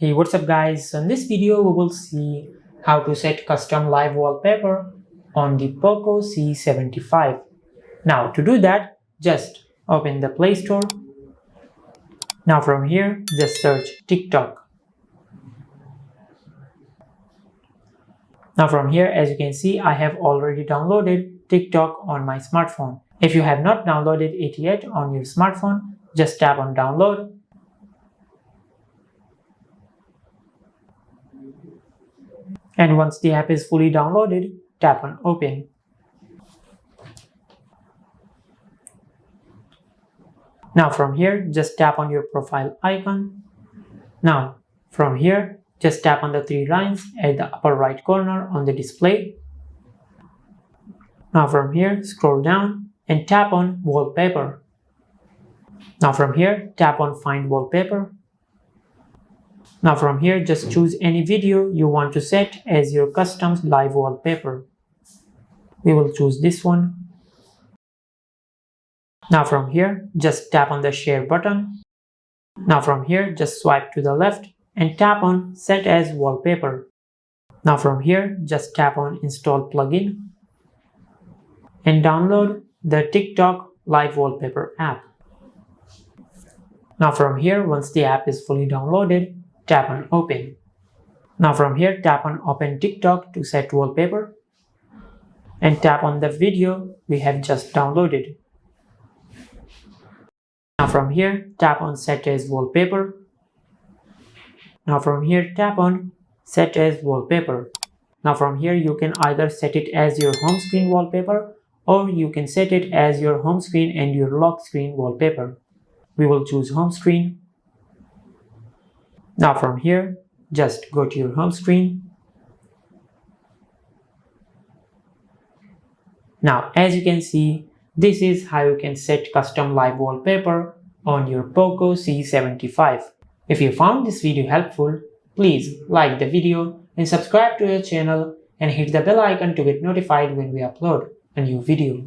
Hey, what's up guys? In this video we will see how to set custom live wallpaper on the Poco C75. Now to do that, just open the Play Store. Now from here, just search TikTok. Now from here, as you can see, I have already downloaded TikTok on my smartphone. If you have not downloaded it yet on your smartphone, just tap on download. And once the app is fully downloaded, tap on open. Now from here, just tap on your profile icon. Now from here, just tap on the three lines at the upper right corner on the display. Now from here, scroll down and tap on wallpaper. Now from here, tap on find wallpaper. Now from here, just choose any video you want to set as your custom live wallpaper. We will choose this one. Now from here, just tap on the share button. Now from here, just swipe to the left and tap on set as wallpaper. Now from here, just tap on install plugin and download the TikTok live wallpaper app. Now from here, once the app is fully downloaded, tap on open. Now from here, tap on open TikTok to set wallpaper and tap on the video we have just downloaded. Now from here, tap on set as wallpaper. Now from here, tap on set as wallpaper. Now from here, you can either set it as your home screen wallpaper or you can set it as your home screen and your lock screen wallpaper. We will choose home screen. Now from here, just go to your home screen. Now as you can see, this is how you can set custom live wallpaper on your Poco C75. If you found this video helpful, please like the video and subscribe to our channel and hit the bell icon to get notified when we upload a new video.